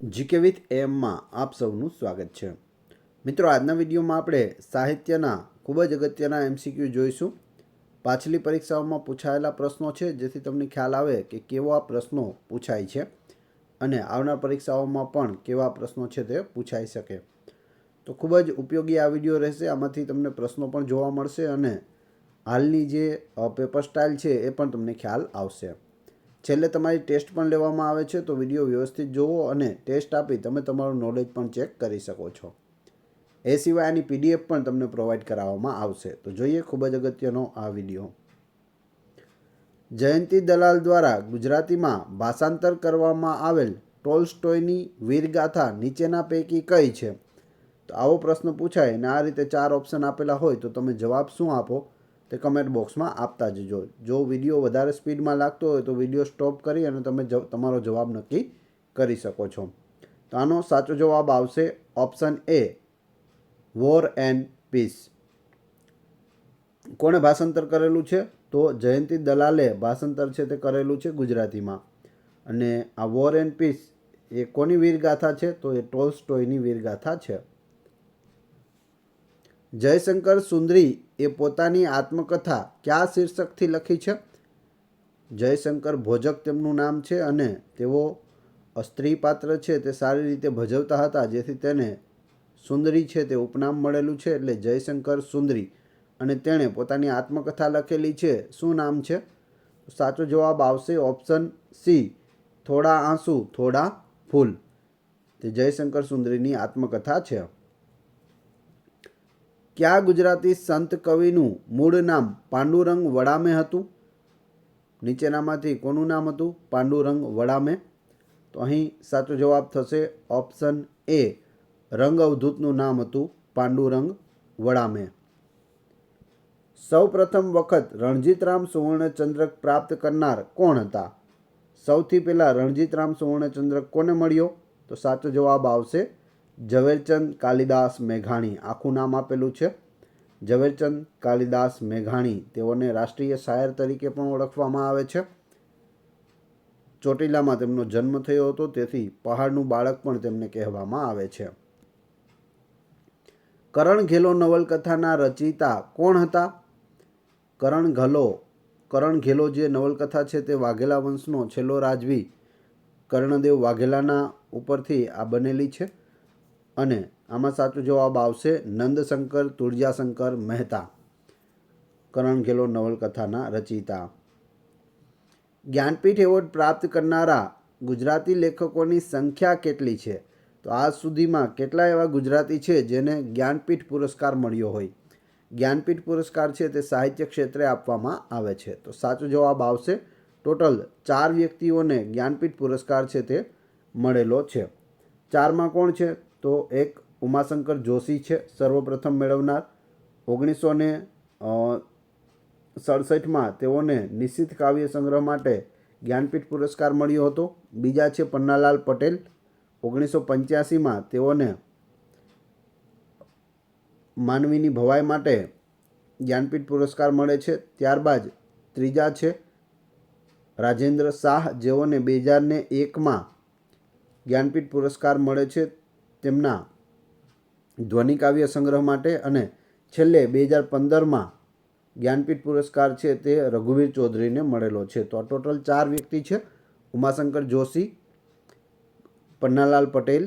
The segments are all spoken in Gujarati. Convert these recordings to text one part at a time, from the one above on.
જીકે વિથ એમમાં આપ સૌનું સ્વાગત છે. મિત્રો, આજના વિડીયોમાં આપણે સાહિત્યના ખૂબ જ અગત્યના એમસીક્યુ જોઈશું. પાછલી પરીક્ષાઓમાં પૂછાયેલા પ્રશ્નો છે, જેથી તમને ખ્યાલ આવે કે કેવા પ્રશ્નો પૂછાય છે અને આવનાર પરીક્ષાઓમાં પણ કેવા પ્રશ્નો છે તે પૂછાઈ શકે. તો ખૂબ જ ઉપયોગી આ વિડીયો રહેશે. આમાંથી તમને પ્રશ્નો પણ જોવા મળશે અને હાલની જે પેપર સ્ટાઇલ છે એ પણ તમને ખ્યાલ આવશે. છેલ્લે તમારી ટેસ્ટ પણ લેવામાં આવે છે, તો વિડીયો વ્યવસ્થિત જોવો અને ટેસ્ટ આપી તમે તમારું નોલેજ પણ ચેક કરી શકો છો. એ સિવાય આની પીડીએફ પણ તમને પ્રોવાઈડ કરાવવામાં આવશે. તો જોઈએ ખૂબ જ અગત્યનો આ વિડીયો. જયંતી દલાલ દ્વારા ગુજરાતીમાં ભાષાંતર કરવામાં આવેલ ટોલ્સ્ટોયની વીરગાથા નીચેના પૈકી કઈ છે? તો આવો પ્રશ્ન પૂછાય અને આ રીતે 4 ઓપ્શન આપેલા હોય તો તમે જવાબ શું આપો તે કમેન્ટ બોક્સમાં આપતા જજો. જો વિડીયો વધારે સ્પીડમાં લાગતો હોય તો વિડીયો સ્ટોપ કરી અને તમે તમારો જવાબ નક્કી કરી શકો છો. તો આનો સાચો જવાબ આવશે option A, war and peace. કોણે ભાષાંતર કરેલું છે? તો જયંતી દલાલે ભાષાંતર છે તે કરેલું છે ગુજરાતીમાં. અને આ વોર એન્ડ પીસ એ કોની વીરગાથા છે? તો એ ટોલ્સ્ટોયની વીરગાથા છે. જયશંકર સુંદરી એ પોતાની આત્મકથા કયા શીર્ષકથી લખી છે? જયશંકર ભોજક તેમનું નામ છે અને તેઓ સ્ત્રી પાત્ર છે તે સારી રીતે ભજવતા હતા, જેથી તેને સુંદરી છે તે ઉપનામ મળેલું છે, એટલે જયશંકર સુંદરી. અને તેણે પોતાની આત્મકથા લખેલી છે. શું નામ છે? સાચો જવાબ આવશે ઓપ્શન સી, થોડા આંસુ થોડા ફૂલ. તે જયશંકર સુંદરીની આત્મકથા છે. કયા ગુજરાતી સંત કવિનું મૂળ નામ પાંડુરંગ વડામે હતું? નીચેનામાંથી કોનું નામ હતું પાંડુરંગ વડામે? તો અહીં સાચો જવાબ થશે ઓપ્શન એ, રંગ અવધૂતનું નામ હતું પાંડુરંગ વડામે. સૌ પ્રથમ વખત રણજીતરામ સુવર્ણચંદ્રક પ્રાપ્ત કરનાર કોણ હતા? સૌથી પહેલાં રણજીતરામ સુવર્ણચંદ્રક કોને મળ્યો? તો સાચો જવાબ આવશે ઝવેરચંદ કાલિદાસ મેઘાણી. આખું નામ આપેલું છે ઝવેરચંદ કાલિદાસ મેઘાણી. તેઓને રાષ્ટ્રીય શાયર તરીકે પણ ઓળખવામાં આવે છે. ચોટીલામાં તેમનો જન્મ થયો હતો, તેથી પહાડનું બાળક પણ તેમને કહેવામાં આવે છે. કરણ ઘેલો નવલકથાના રચયિતા કોણ હતા? કરણ ઘેલો જે નવલકથા છે તે વાઘેલા વંશનો છેલ્લો રાજવી કર્ણદેવ વાઘેલાના ઉપરથી આ બનેલી છે. અને આમાં સાચો જવાબ આવશે નંદશંકર તુળજાશંકર મહેતા, કરણ ઘેલો નવલકથાના રચયિતા. જ્ઞાનપીઠ એવોર્ડ પ્રાપ્ત કરનારા ગુજરાતી લેખકોની સંખ્યા કેટલી છે? તો આજ સુધીમાં કેટલા એવા ગુજરાતી છે જેને જ્ઞાનપીઠ પુરસ્કાર મળ્યો હોય? જ્ઞાનપીઠ પુરસ્કાર છે તે સાહિત્ય ક્ષેત્રે આપવામાં આવે છે. તો સાચો જવાબ આવશે ટોટલ 4 વ્યક્તિઓને જ્ઞાનપીઠ પુરસ્કાર છે તે મળેલો છે. 4માં કોણ છે? તો એક ઉમાશંકર જોશી છે સર્વપ્રથમ મેળવનાર. 1967માં તેઓને નિશ્ચિત કાવ્ય સંગ્રહ માટે જ્ઞાનપીઠ પુરસ્કાર મળ્યો હતો. બીજા છે પન્નાલાલ પટેલ. 1985માં તેઓને માનવીની ભવાઈ માટે જ્ઞાનપીઠ પુરસ્કાર મળે છે. ત્યારબાદ ત્રીજા છે રાજેન્દ્ર શાહ, જેઓને 2001માં જ્ઞાનપીઠ પુરસ્કાર મળે છે તેમના ધ્વનિકાવ્ય સંગ્રહ માટે. અને છેલ્લે 2015માં જ્ઞાનપીઠ પુરસ્કાર છે તે રઘુવીર ચૌધરીને મળેલો છે. તો આ ટોટલ 4 વ્યક્તિ છે: ઉમાશંકર જોશી, પન્નાલાલ પટેલ,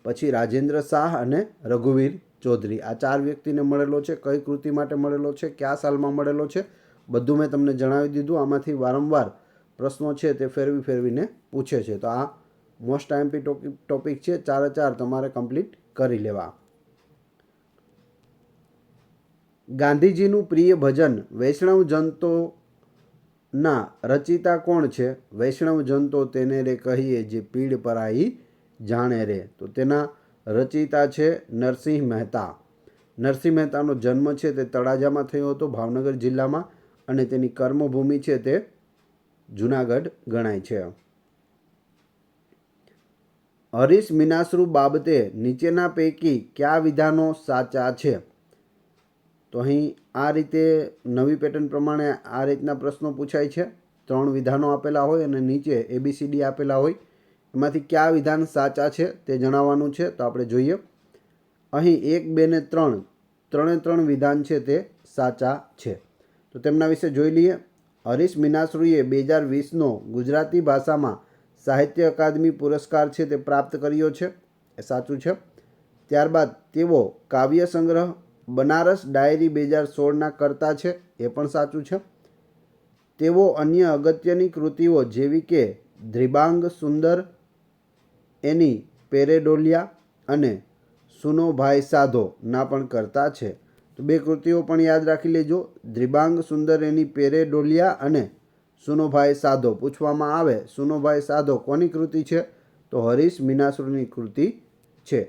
પછી રાજેન્દ્ર શાહ અને રઘુવીર ચૌધરી. આ 4 વ્યક્તિને મળેલો છે. કઈ કૃતિ માટે મળેલો છે, કયા સાલમાં મળેલો છે, બધું મેં તમને જણાવી દીધું. આમાંથી વારંવાર પ્રશ્નો છે તે ફેરવીને પૂછે છે. તો આ મોસ્ટ આઈએમપી ટોપિક છે. 4 તમારે કમ્પ્લીટ કરી લેવા. ગાંધીજીનું પ્રિય ભજન વૈષ્ણવ જનતોના રચયિતા કોણ છે? વૈષ્ણવ જનતો તેને રે કહીએ, જે પીડ પરાઈ જાણે રે. તો તેના રચયિતા છે નરસિંહ મહેતા. નરસિંહ મહેતાનો જન્મ છે તે તળાજામાં થયો હતો, ભાવનગર જિલ્લામાં. અને તેની કર્મભૂમિ છે તે જૂનાગઢ ગણાય છે. હરીશ મીનાશ્રુ બાબતે નીચેના પૈકી કયા વિધાનો સાચા છે? તો અહીં આ રીતે નવી પેટર્ન પ્રમાણે આ રીતના પ્રશ્નો પૂછાય છે. 3 વિધાનો આપેલા હોય અને નીચે ABCD આપેલા હોય. એમાંથી કયા વિધાન સાચા છે તે જણાવવાનું છે. તો આપણે જોઈએ. અહીં 1, 2 ને 3 ત્રણે વિધાન છે તે સાચા છે. તો તેમના વિશે જોઈ લઈએ. હરીશ મીનાશ્રુએ 2020નો ગુજરાતી ભાષામાં સાહિત્ય અકાદમી પુરસ્કાર છે તે પ્રાપ્ત કર્યો છે. એ સાચું છે. ત્યારબાદ તેઓ કાવ્ય સંગ્રહ બનારસ ડાયરી 2016ના કરતા છે. એ પણ સાચું છે. તેઓ અન્ય અગત્યની કૃતિઓ જેવી કે ધ્રિબાંગ સુંદર, એની પેરેડોલિયા અને સુનો ભાઈ સાધો ના પણ કરતા છે. તો બે કૃતિઓ પણ યાદ રાખી લેજો. ધ્રિબાંગ સુંદર, એની પેરેડોલિયા અને સુનોભાઈ સાધો. પૂછવામાં આવે સુનોભાઈ સાધો કોની કૃતિ છે? તો હરીશ મીનાશ્રુની કૃતિ છે.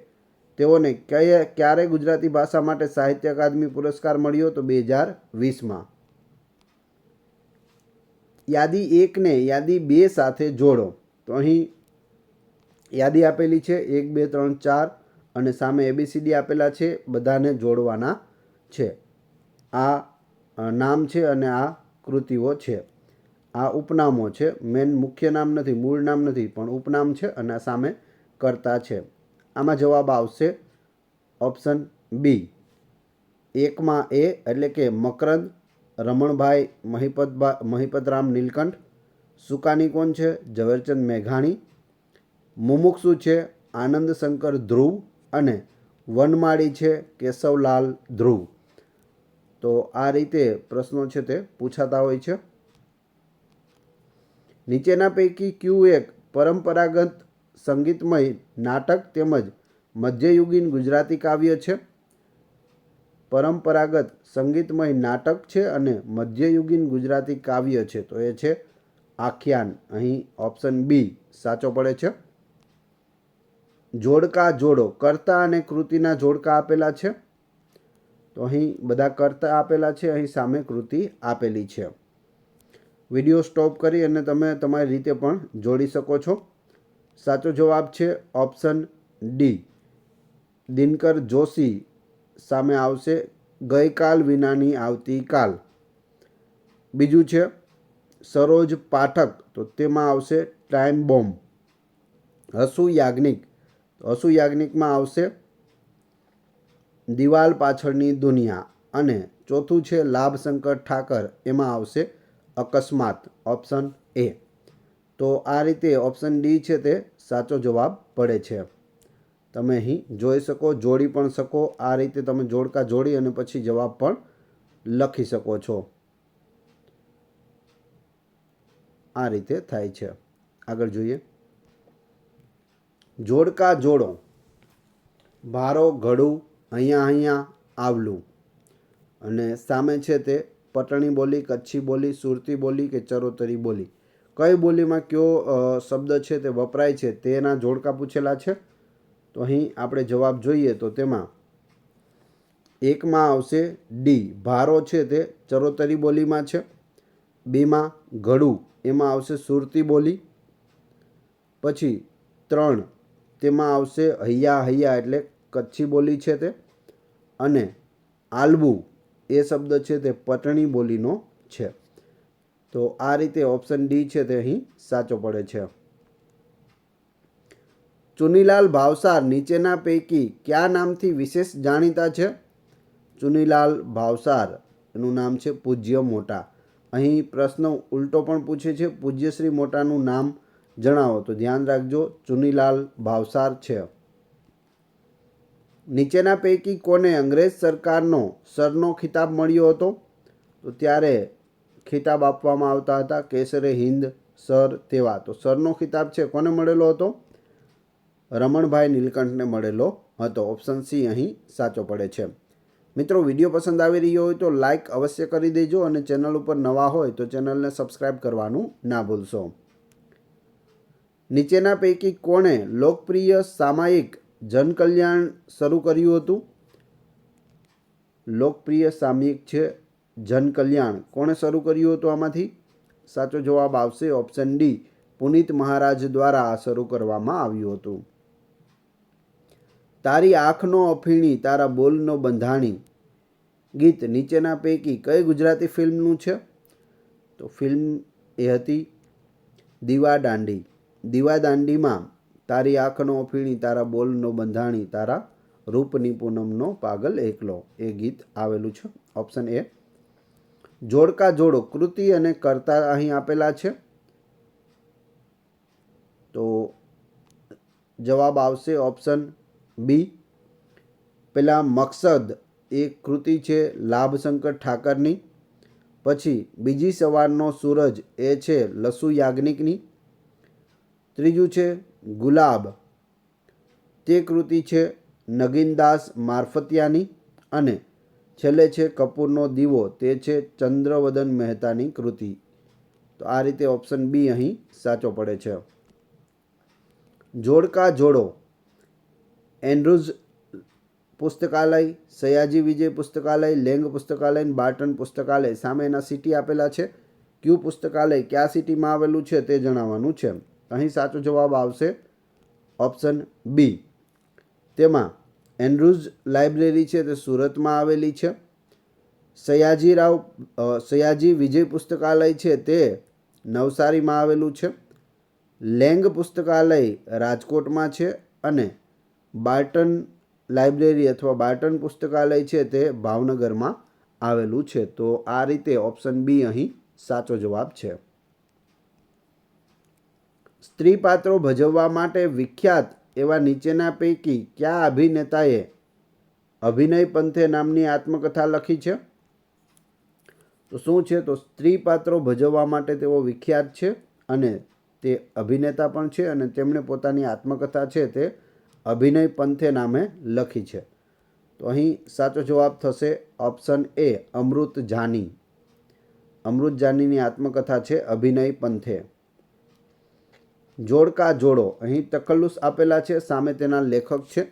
તેઓને ક્યારે ગુજરાતી ભાષા માટે સાહિત્ય અકાદમી પુરસ્કાર મળ્યો? તો 2020માં. યાદી 1 ને યાદી 2 સાથે જોડો. તો અહીં યાદી આપેલી છે 1, 2, 3, 4 અને સામે ABCD આપેલા છે. બધાને જોડવાના છે. આ નામ છે અને આ કૃતિઓ છે. આ ઉપનામો છે. મેન મુખ્ય નામ નથી, મૂળ નામ નથી, પણ ઉપનામ છે અને આ સામે કરતા છે. આમાં જવાબ આવશે ઓપ્શન બી. 1માં એ એટલે કે મકરંદ, રમણભાઈ મહિપતરામ નીલકંઠ. સુકાની કોણ છે? ઝવેરચંદ મેઘાણી. મુમુક્ષુ છે આનંદ શંકર ધ્રુવ અને વનમાળી છે કેશવલાલ ધ્રુવ. તો આ રીતે પ્રશ્નો છે તે પૂછાતા હોય છે. નીચેના પૈકી કયું એક પરંપરાગત સંગીતમય નાટક તેમજ મધ્યયુગીન ગુજરાતી કાવ્ય છે? પરંપરાગત સંગીતમય નાટક છે અને મધ્યયુગીન ગુજરાતી કાવ્ય છે. તો એ છે આખ્યાન. અહીં ઓપ્શન બી સાચો પડે છે. જોડકા જોડો. કર્તા અને કૃતિના જોડકા આપેલા છે. તો અહીં બધા કર્તા આપેલા છે, અહીં સામે કૃતિ આપેલી છે. વિડીયો સ્ટોપ કરી અને તમે તમારી રીતે પણ જોડી શકો છો. સાચો જવાબ છે ઓપ્શન ડી. દિનકર જોશી. સામે આવશે ગઈકાલ વિનાની આવતીકાલ. બીજું છે સરોજ પાઠક. તો તેમાં આવશે ટાઈમ બોમ્બ. હસુ યાજ્ઞિક. હસુ યાજ્ઞિકમાં આવશે દિવાલ પાછળની દુનિયા. અને ચોથું છે લાભશંકર ઠાકર. એમાં આવશે અકસ્માત. Option A. તો આ રીતે ઓપ્શન ડી છે તે સાચો જવાબ પડે છે. તમે અહીં જોઈ શકો, જોડી પણ શકો. આ રીતે તમે જોડકા જોડી અને પછી જવાબ પણ લખી શકો છો. આ રીતે થાય છે. આગળ જોઈએ. જોડકા જોડો. ભારો ઘડું અહીંયા આવલું. અને સામે છે તે પટણી બોલી, કચ્છી બોલી, સુરતી બોલી કે ચરોતરી બોલી. કઈ બોલીમાં કયો શબ્દ છે તે વપરાય છે તેના જોડકા પૂછેલા છે. તો અહીં આપણે જવાબ જોઈએ તો તેમાં 1માં આવશે ડી. ભારો છે તે ચરોતરી બોલીમાં છે. 2માં ઘડું એમાં આવશે સુરતી બોલી. પછી 3 તેમાં આવશે હૈયા એટલે કચ્છી બોલી છે તે. અને આલવું એ શબ્દ છે તે પટણી બોલીનો છે. તો આ રીતે ઓપ્શન ડી છે તે અહીં સાચો પડે છે. ચુનીલાલ ભાવસાર નીચેના પૈકી કયા નામથી વિશેષ જાણીતા છે? ચુનીલાલ ભાવસાર એનું નામ છે પૂજ્ય મોટા. અહીં પ્રશ્ન ઉલટો પણ પૂછે છે. પૂજ્યશ્રી મોટાનું નામ જણાવો. તો ધ્યાન રાખજો ચુનીલાલ ભાવસાર છે. નીચેના પૈકી કોને અંગ્રેજ સરકારનો સરનો ખિતાબ મળ્યો હતો? તો ત્યારે ખિતાબ આપવામાં આવતા હતા કેસરે હિન્દ સર તેવા. તો સરનો ખિતાબ છે કોને મળેલો હતો? રમણભાઈ નીલકંઠને મળેલો હતો. ઓપ્શન સી અહીં સાચો પડે છે. મિત્રો, વિડીયો પસંદ આવી રહ્યો હોય તો લાઈક અવશ્ય કરી દેજો અને ચેનલ ઉપર નવા હોય તો ચેનલને સબસ્ક્રાઈબ કરવાનું ના ભૂલશો. નીચેના પૈકી કોણે લોકપ્રિય સામાયિક જનકલ્યાણ શરૂ કર્યું હતું? લોકપ્રિય સામયિક છે જનકલ્યાણ. કોણે શરૂ કર્યું હતું આમાંથી? સાચો જવાબ આવશે ઓપ્શન ડી. પુનિત મહારાજ દ્વારા આ શરૂ કરવામાં આવ્યું હતું. તારી આંખનો અફીણી તારા બોલનો બંધાણી ગીત નીચેના પૈકી કઈ ગુજરાતી ફિલ્મનું છે? તો ફિલ્મ એ હતી દીવા દાંડી. દીવાદાંડીમાં તારી આંખનો ફીણી, તારા બોલનો બંધાણી, તારા રૂપની પૂનમનો પાગલ એકલો, એ ગીત આવેલું છે. Option A. જોડકા જોડો કૃતિ અને કર્તા અહીં આપેલા છે, તો જવાબ આવશે ઓપ્શન બી. પેલા મકસદ એ કૃતિ છે લાભશંકર ઠાકરની. પછી બીજી સવારનો સૂરજ એ છે લસુ યાજ્ઞિકની. ત્રીજું છે ગુલાબ, તે કૃતિ છે નગીનદાસ મારફતિયાની. અને છેલ્લે છે કપૂરનો દીવો, તે છે ચંદ્રવદન મહેતાની કૃતિ. તો આ રીતે ઓપ્શન બી અહીં સાચો પડે છે. જોડકા જોડો એન્ડ્રુઝ પુસ્તકાલય, સયાજી વિજય પુસ્તકાલય, લેંગ પુસ્તકાલય, બાર્ટન પુસ્તકાલય. સામે એના સિટી આપેલા છે. કયું પુસ્તકાલય કયા સિટીમાં આવેલું છે તે જણાવવાનું છે. અહીં સાચો જવાબ આવશે ઓપ્શન બી. તેમાં એન્ડ્રુઝ લાઇબ્રેરી છે તે સુરતમાં આવેલી છે. સયાજી વિજય પુસ્તકાલય છે તે નવસારીમાં આવેલું છે. લેંગ પુસ્તકાલય રાજકોટમાં છે. અને બાર્ટન લાઇબ્રેરી અથવા બાર્ટન પુસ્તકાલય છે તે ભાવનગરમાં આવેલું છે. તો આ રીતે ઓપ્શન બી અહીં સાચો જવાબ છે. સ્ત્રી પાત્રો ભજવવા માટે વિખ્યાત એવા નીચેના પૈકી કયા અભિનેતાએ અભિનય પંથે નામની આત્મકથા લખી છે? તો શું છે? તો સ્ત્રી પાત્રો ભજવવા માટે તેઓ વિખ્યાત છે અને તે અભિનેતા પણ છે અને તેમણે પોતાની આત્મકથા છે તે અભિનય પંથે નામે લખી છે. તો અહીં સાચો જવાબ થશે ઓપ્શન એ અમૃત જાની. અમૃત જાનીની આત્મકથા છે અભિનય પંથે. જોડકા જોડો અહીં તખલ્લુસ આપેલા છે, સામે તેના લેખક છે.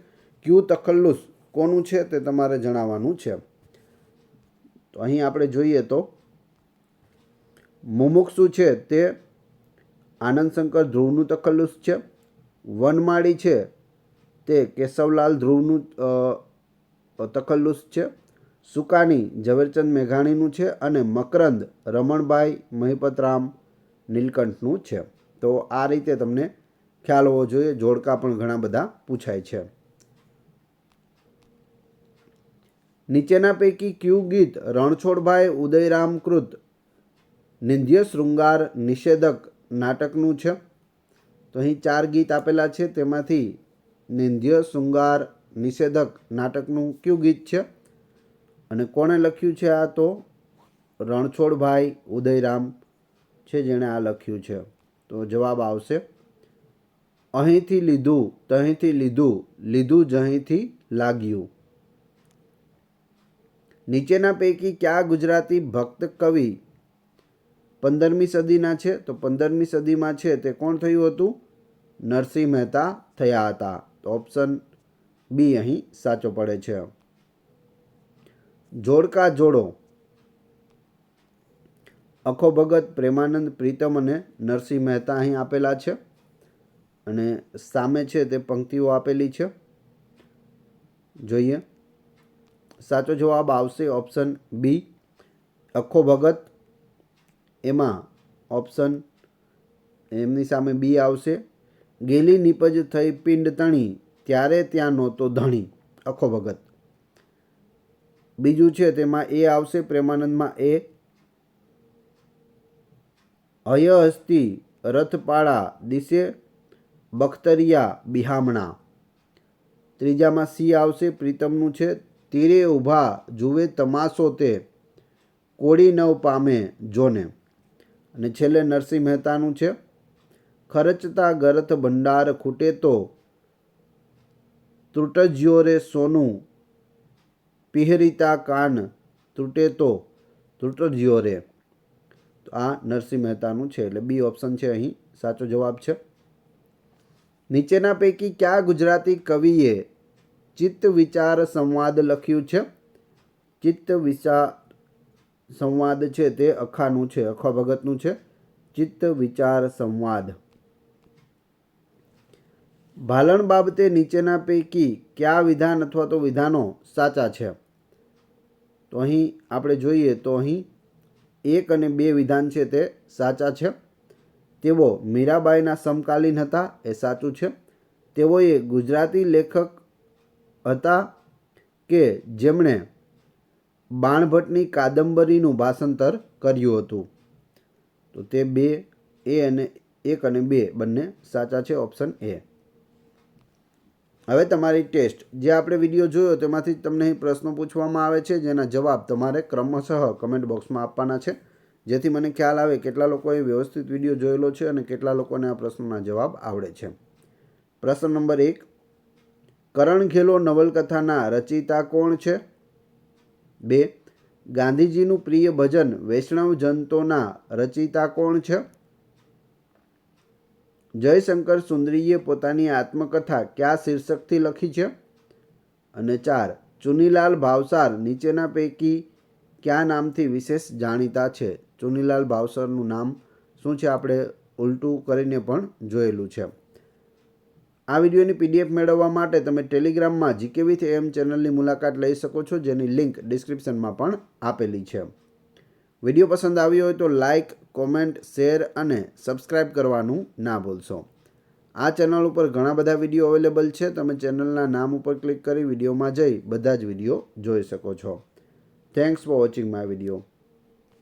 કયું તખલ્લુસ કોનું છે તે તમારે જણાવવાનું છે. તો અહીં આપણે જોઈએ તો મુમુક્ષુ છે તે આનંદશંકર ધ્રુવનું તખલ્લુસ છે. વનમાળી છે તે કેશવલાલ ધ્રુવનું તખલ્લુસ છે. સુકાની ઝવેરચંદ મેઘાણીનું છે. અને મકરંદ રમણભાઈ મહિપતરામ નીલકંઠનું છે. તો આ રીતે તમને ખ્યાલ હોવો જોઈએ. જોડકા પણ ઘણા બધા પૂછાય છે. નીચેના પૈકી કયું ગીત રણછોડભાઈ ઉદયરામ કૃત નિંદ્ય શૃંગાર નિષેધક નાટકનું છે? તો અહીં 4 ગીત આપેલા છે. તેમાંથી નિંદ્ય શૃંગાર નિષેધક નાટકનું કયું ગીત છે અને કોણે લખ્યું છે? આ તો રણછોડભાઈ ઉદયરામ છે જેણે આ લખ્યું છે. તો જવાબ આવશે અહીંથી લીધું તહીંથી લીધું, લીધું જહીંથી લાગ્યું. નીચેના પૈકી કયા ગુજરાતી ભક્ત કવિ 15મી સદીના છે? તો 15મી સદીમાં છે તે કોણ થયું હતું? નરસિંહ મહેતા થયા હતા. તો ઓપ્શન બી અહીં સાચો પડે છે. જોડકા જોડો અખો ભગત, પ્રેમાનંદ, પ્રીતમ અને નરસિંહ મહેતા અહીં આપેલા છે અને સામે છે તે પંક્તિઓ આપેલી છે. જોઈએ. સાચો જવાબ આવશે ઓપ્શન બી અખો ભગત. એમાં ઓપ્શન એમની સામે બી આવશે. ગેલી નીપજ થઈ પિંડ તણી, ત્યારે ત્યાં નહોતો ધણી. અખો ભગત. બીજું છે તેમાં એ આવશે પ્રેમાનંદમાં એ. હય હસ્તી રથપાળા દિશે બખ્તરિયા બિહામણા. ત્રીજામાં સી આવશે પ્રીતમનું છે. તીરે ઊભા જુએ તમાશો તે, કોડી નવ પામે જોને. અને છેલ્લે નરસિંહ મહેતાનું છે. ખરચતા ગરથ ભંડાર ખૂટે તો, ત્રુટજ્યો રે સોનું, પિહરિતા કાન તૂટે તો ત્રુટજ્યો રે. તો આ નરસિંહ મહેતાનું છે. એટલે બી ઓપ્શન છે અહીં સાચો જવાબ છે. નીચેના પૈકી કયા ગુજરાતી કવિએ ચિત્ત વિચાર સંવાદ લખ્યું છે? ચિત્ત વિચાર સંવાદ છે તે અખાનું છે, અખા ભગતનું છે. ચિત્ત વિચાર સંવાદ. ભાલણ બાબતે નીચેના પૈકી કયા વિધાન અથવા તો વિધાનો સાચા છે? તો અહીં આપણે જોઈએ તો અહીં 1 અને 2 વિધાન છે તે સાચા છે. તેઓ મીરાબાઈના સમકાલીન હતા, એ સાચું છે. તેઓએ ગુજરાતી લેખક હતા કે જેમણે બાણભટ્ટની કાદંબરીનું ભાષાંતર કર્યું હતું? તો તે 2 અને 1 અને 2 બંને સાચા છે, ઓપ્શન એ. હવે તમારી ટેસ્ટ, જે આપણે વિડીયો જોયો તેમાંથી તમને અહીં પ્રશ્નો પૂછવામાં આવે છે, જેના જવાબ તમારે ક્રમશઃ કમેન્ટ બોક્સમાં આપવાના છે, જેથી મને ખ્યાલ આવે કેટલા લોકોએ વ્યવસ્થિત વિડીયો જોયેલો છે અને કેટલા લોકોને આ પ્રશ્નોના જવાબ આવડે છે. પ્રશ્ન નંબર 1, કરણઘેલો નવલકથાના રચયિતા કોણ છે? 2, ગાંધીજીનું પ્રિય ભજન વૈષ્ણવ જનતોના રચયિતા કોણ છે? જયશંકર સુંદરીએ પોતાની આત્મકથા કયા શીર્ષકથી લખી છે? અને 4, ચુનીલાલ ભાવસાર નીચેના પૈકી કયા નામથી વિશેષ જાણીતા છે? ચુનીલાલ ભાવસારનું નામ શું છે? આપણે ઉલટું કરીને પણ જોયેલું છે. આ વિડીયોની PDF મેળવવા માટે તમે ટેલિગ્રામમાં GK with AM ચેનલની મુલાકાત લઈ શકો છો, જેની લિંક ડિસ્ક્રિપ્શનમાં પણ આપેલી છે. વિડીયો પસંદ આવ્યો હોય તો લાઇક, કોમેન્ટ, શેર અને સબસ્ક્રાઈબ કરવાનું ના ભૂલશો. આ ચેનલ ઉપર ઘણા બધા વિડીયો અવેલેબલ છે. તમે ચેનલના નામ ઉપર ક્લિક કરી વિડીયોમાં જઈ બધા જ વિડીયો જોઈ શકો છો. Thanks for watching my video.